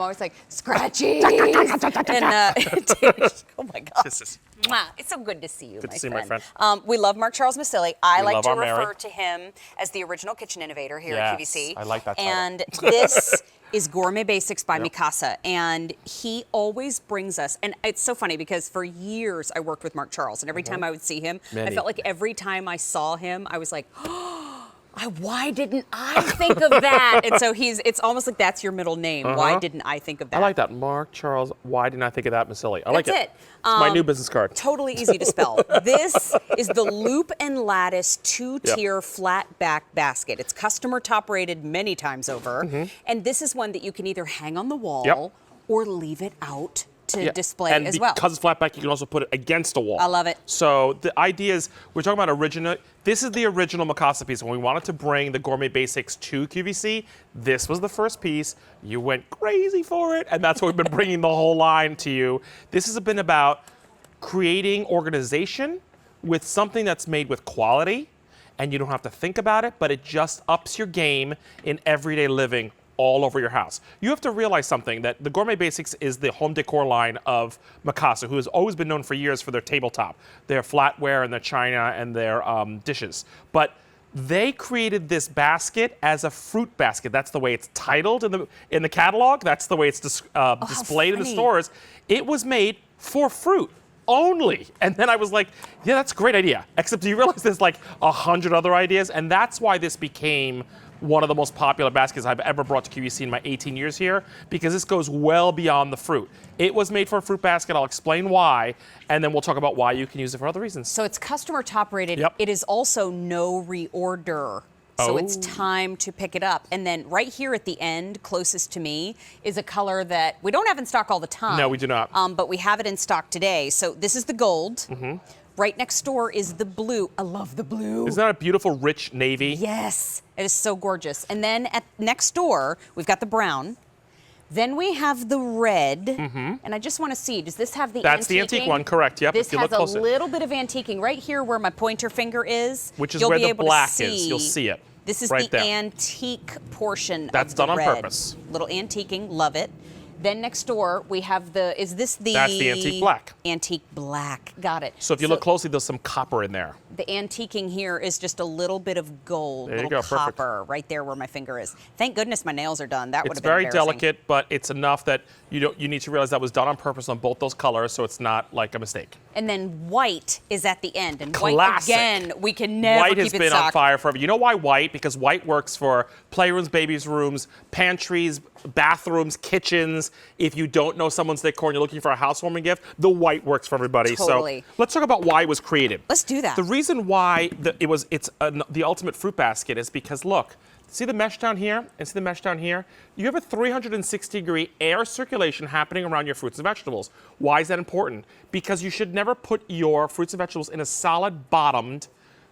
always like, scratchies. And, oh my God. It's so good to see you, good my to see friend. my friend. We love Mark Charles Masilli. I We like love to our refer Mary. to him as the original kitchen innovator here at QVC. I like that title. And this is Gourmet Basics by Mikasa. And he always brings us, and it's so funny because for years I worked with Mark Charles, and every time I would see him, I felt like every time I saw him, I was like, why didn't I think of that? And so it's almost like that's your middle name. Why didn't I think of that? I like that. Mark Charles, why didn't I think of that, Masilli? I like it. That's it. It's my new business card. Totally easy to spell. This is the Loop and Lattice 2-tier flat back basket. It's customer top rated many times over. And this is one that you can either hang on the wall or leave it out to display as well. And because it's flat back, you can also put it against a wall. I love it. So the idea is, we're talking about original. This is the original Mikasa piece. When we wanted to bring the Gourmet Basics to QVC, this was the first piece. You went crazy for it, and that's why we've been bringing the whole line to you. This has been about creating organization with something that's made with quality, and you don't have to think about it, but it just ups your game in everyday living all over your house. You have to realize something, that the Gourmet Basics is the home decor line of Mikasa, who has always been known for years for their tabletop, their flatware and their china and their dishes. But they created this basket as a fruit basket. That's the way it's titled in the catalog. That's the way it's displayed in the stores. It was made for fruit only. And then I was like, yeah, that's a great idea. Except you realize there's like 100 other ideas, and that's why this became one of the most popular baskets I've ever brought to QVC in my 18 years here, because this goes well beyond the fruit. It was made for a fruit basket. I'll explain why, and then we'll talk about why you can use it for other reasons. So it's customer top rated. It is also no reorder. So it's time to pick it up. And then right here at the end, closest to me, is a color that we don't have in stock all the time. No, we do not. But we have it in stock today. So this is the gold. Right next door is the blue. I love the blue. Isn't that a beautiful, rich navy? Yes, it is so gorgeous. And then next door, we've got the brown. Then we have the red. And I just want to see, does this have the That's the antique one, correct. Yep. This has a little bit of antiquing. Right here where my pointer finger is, which is where the black is. You'll see it. This is right the there. Antique portion That's of the done on red. purpose. Little antiquing, love it. Then next door, we have the, is this the... That's the antique black. Antique black, got it. So if you look closely, there's some copper in there. The antiquing here is just a little bit of gold, there you little go, copper, perfect. right there where my finger is. Thank goodness my nails are done. That would It's have been very embarrassing. delicate, but it's enough that you need to realize that was done on purpose on both those colors, so it's not like a mistake. And then white is at the end. And Classic. white, again, we can never White keep has it been stock. on fire forever. You know why white? Because white works for playrooms, babies' rooms, pantries, bathrooms, kitchens. If you don't know someone's decor and you're looking for a housewarming gift, the white works for everybody. Totally. So let's talk about why it was created. Let's do that. The reason why it's the ultimate fruit basket is because, look, see the mesh down here and see the mesh down here? You have a 360-degree air circulation happening around your fruits and vegetables. Why is that important? Because you should never put your fruits and vegetables in a solid bottomed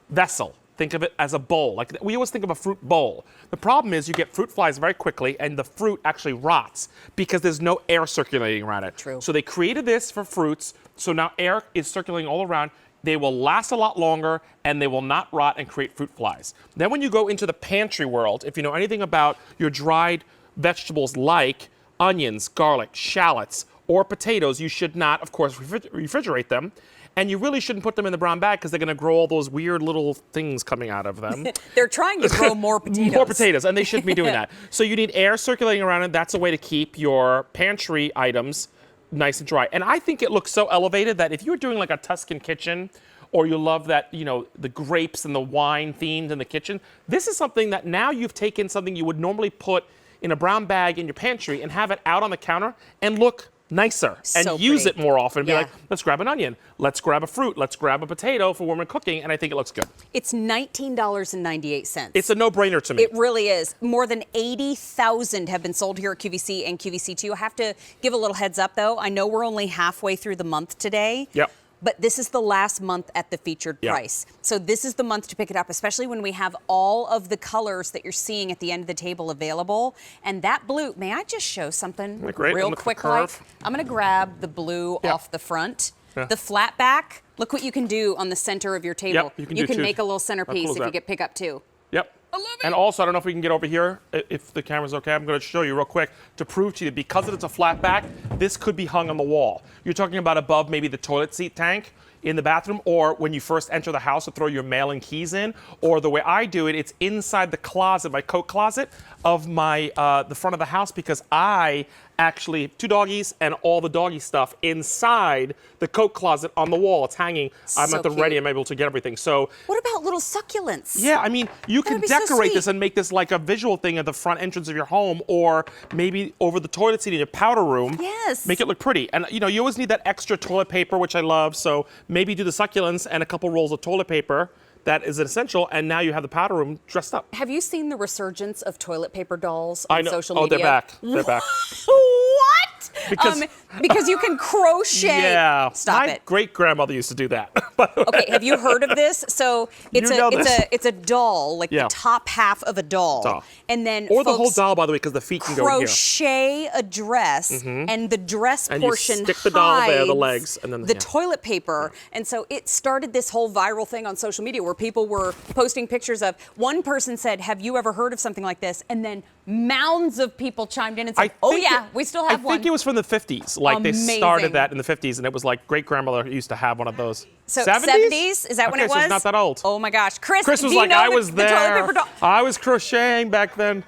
vessel. Think of it as a bowl. Like we always think of a fruit bowl. The problem is you get fruit flies very quickly and the fruit actually rots because there's no air circulating around it. True. So they created this for fruits, so now air is circulating all around. They will last a lot longer and they will not rot and create fruit flies. Then when you go into the pantry world, if you know anything about your dried vegetables like onions, garlic, shallots, or potatoes, you should not, of course, refrigerate them. And you really shouldn't put them in the brown bag because they're going to grow all those weird little things coming out of them. They're trying to grow more potatoes. More potatoes, and they shouldn't be doing that. So you need air circulating around it. That's a way to keep your pantry items nice and dry. And I think it looks so elevated that if you're doing like a Tuscan kitchen, or you love that, you know, the grapes and the wine themed in the kitchen, this is something that now you've taken something you would normally put in a brown bag in your pantry and have it out on the counter and look nicer and So use pretty. it more often. Be Yeah. like, let's grab an onion, let's grab a fruit, let's grab a potato for when we're cooking, and I think it looks good. It's $19.98. It's a no-brainer to me. It really is. More than 80,000 have been sold here at QVC and QVC2. I have to give a little heads up, though. I know we're only halfway through the month today. Yep. But this is the last month at the featured price. So this is the month to pick it up, especially when we have all of the colors that you're seeing at the end of the table available. And that blue, may I just show something real quick? I'm going to grab the blue off the front. The flat back, look what you can do on the center of your table. Yep, you can two. make a little centerpiece How cool is if you that? get pick up two. Yep. I love And also, I don't know if we can get over here, if the camera's okay. I'm going to show you real quick to prove to you that because it's a flat back, this could be hung on the wall. You're talking about above maybe the toilet seat tank in the bathroom, or when you first enter the house to throw your mail and keys in, or the way I do it, it's inside the closet, my coat closet of my the front of the house, because I actually have 2 doggies and all the doggy stuff inside the coat closet on the wall. It's hanging. I'm So at the cute. ready. I'm able to get everything. So What about little succulents? yeah, I mean, you can would be so decorate this sweet. and make this like a visual thing at the front entrance of your home, or maybe over the toilet seat in your powder room. Yes. Make it look pretty. And you always need that extra toilet paper, which I love. So maybe do the succulents and a couple rolls of toilet paper. That is an essential. And now you have the powder room dressed up. Have you seen the resurgence of toilet paper dolls on I know. social Oh, media? they're back. They're back. What? Because- because you can crochet. Yeah. Stop My it. great grandmother used to do that. Okay, have you heard of this? So it's You know this. it's a doll, like Yeah. the top half of a doll. Doll. And then Or the whole folks doll, by the way, because the feet can go in here. crochet a dress, and the dress And you portion stick the doll there, the hides legs, and then- the yeah. toilet paper. And so it started this whole viral thing on social media where people were posting pictures of. One person said, "Have you ever heard of something like this?" And then mounds of people chimed in and said, "Oh think yeah, we still have I one." think it was from the 50s. Like they Amazing. started that in the 50s, and it was like great grandmother used to have one of those. So 70s? Is that when Okay, it was? so it's not that old. Oh my gosh, Chris Chris was do you like, know I the- was the toilet there. paper doll? I was crocheting back then.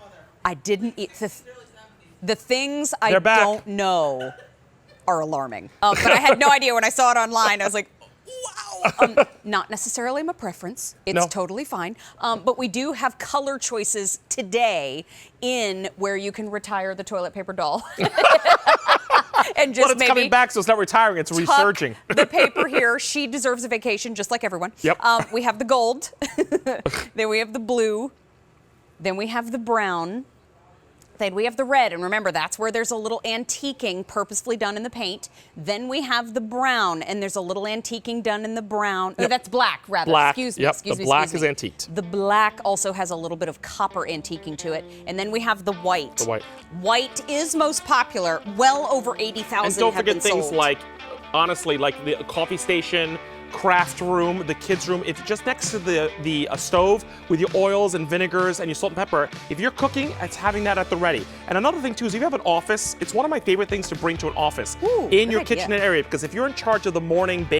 I didn't eat the things I They're back. don't know are alarming. But I had no idea when I saw it online. I was like, wow. Not necessarily my preference. It's No. totally fine. But we do have color choices today in where you can retire the toilet paper doll. And just But it's maybe coming back, so it's not retiring, it's tuck resurging. the paper here. She deserves a vacation just like everyone. Yep. We have the gold. Then we have the blue. Then we have the brown. Then we have the red, and remember, that's where there's a little antiquing purposefully done in the paint. Then we have the brown, and there's a little antiquing done in the brown. Oh, Yep. that's black, rather. Black, Excuse me. yep, Excuse the me. black excuse me. is antiqued. The black also has a little bit of copper antiquing to it. And then we have the white. The white. White is most popular. Well over 80,000 And don't have been forget things sold. like, honestly, like the coffee station, craft room, the kids' room. It's just next to the stove with your oils and vinegars and your salt and pepper. If you're cooking, it's having that at the ready. And another thing too is if you have an office, it's one of my favorite things to bring to an office Ooh, in good your idea. kitchen area, because if you're in charge of the morning